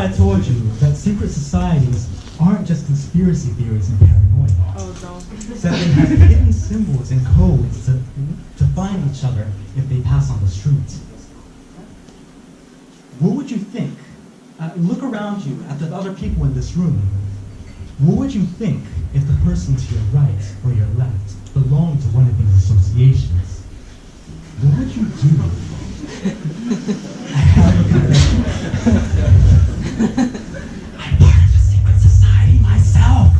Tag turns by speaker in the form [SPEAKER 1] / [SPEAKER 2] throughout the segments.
[SPEAKER 1] I told you that secret societies aren't just conspiracy theories and paranoia.
[SPEAKER 2] Oh, no.
[SPEAKER 1] That they have hidden symbols and codes to find each other if they pass on the street. What would you think? Look around you at the other people in this room. What would you think if the person to your right or your left belonged to one of these associations? What would you do? I'm part of a secret society myself.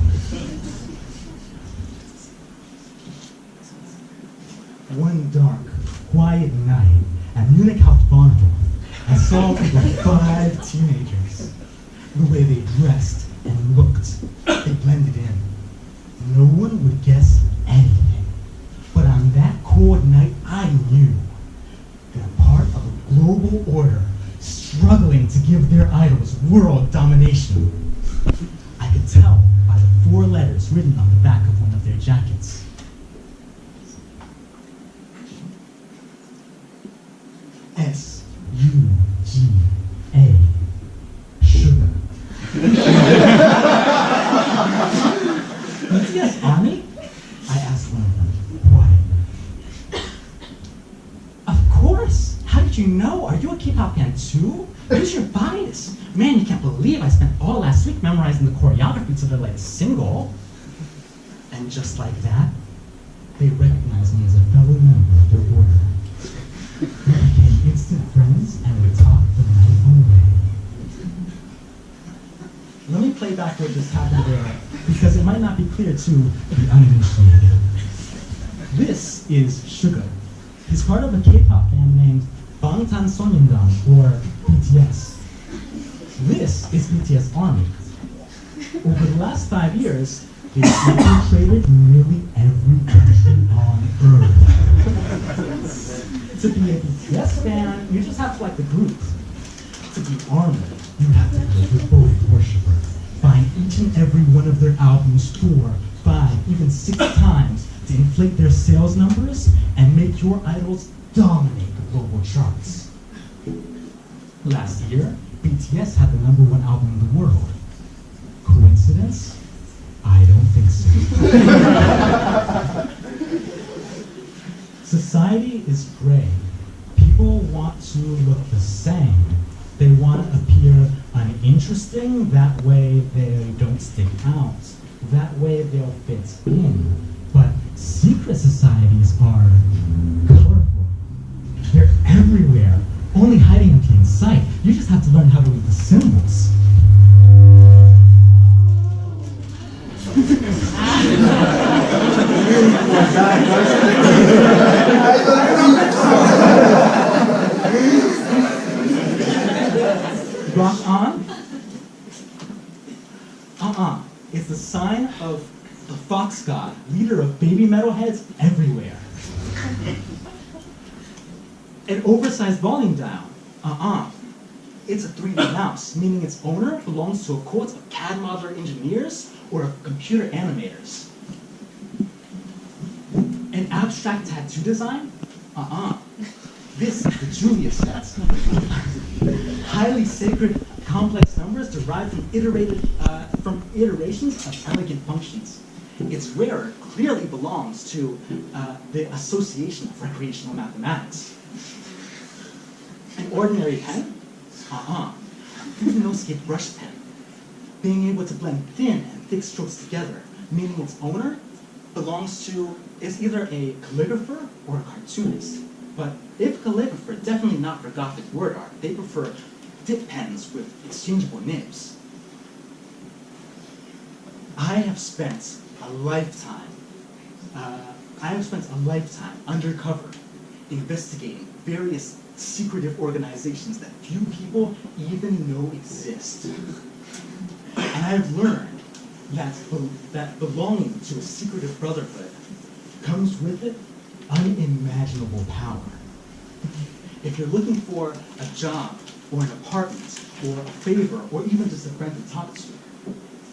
[SPEAKER 1] One dark, quiet night at Munich, I saw the 5 teenagers. The way they dressed and looked, they blended in. No one would guess anything. But on that cold night, I knew they're part of a global order struggling to give their idols world domination. I could tell by the 4 letters written on the back of one of their jackets. S-U-G-A. Sugar. BTS Army? I asked one of them quietly. Of course! How did you know? Are you a K-pop fan too? Who's your bias? Man, you can't believe I spent all last week memorizing the choreography to their latest single. And just like that, they recognized me as a fellow member of their order. We became instant friends and we talked the night away. Let me play back what just happened there, because it might not be clear to the uninitiated. This is Suga. He's part of a K-pop band named Bangtan or BTS. This is BTS Army. Over the last 5 years, they've infiltrated nearly every country on Earth. To be a BTS fan, you just have to like the group. To be Army, you have to be a devoted worshiper. Find each and every one of their albums 4, 5, even 6 times to inflate their sales numbers and make your idols dominate the global charts. Last year, BTS had the #1 album in the world. Coincidence? I don't think so. Society is gray. People want to look the same. They want to appear uninteresting, that way they don't stick out. That way they'll fit in. But secret societies are colorful. They're everywhere, only hiding in plain sight. You just have to learn how to read the symbols. Rock on? It's the sign of the fox god, leader of baby metalheads everywhere. An oversized volume dial? It's a 3D mouse, meaning its owner belongs to a court of CAD modeler engineers or of computer animators. An abstract tattoo design? This is the Julia set. Highly sacred, complex numbers derived from iterations of elegant functions. Its wearer clearly belongs to the Association of Recreational Mathematics. An ordinary pen? No-scape brush pen. Being able to blend thin and thick strokes together, meaning its owner is either a calligrapher or a cartoonist. But if calligrapher, definitely not for Gothic word art. They prefer dip pens with exchangeable nibs. I have spent a lifetime undercover investigating various secretive organizations that few people even know exist. And I have learned that belonging to a secretive brotherhood comes with it unimaginable power. If you're looking for a job, or an apartment, or a favor, or even just a friend to talk to,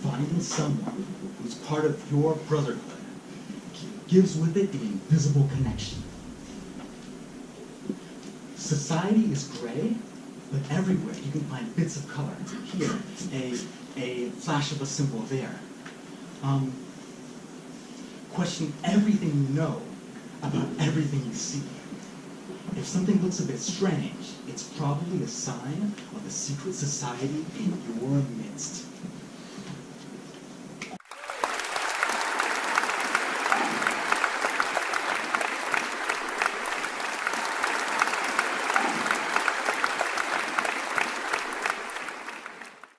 [SPEAKER 1] finding someone who's part of your brotherhood gives with it an invisible connection. Society is gray, But everywhere you can find bits of color. Here, a flash of a symbol there. Question everything you know about everything you see. If something looks a bit strange, it's probably a sign of a secret society in your midst.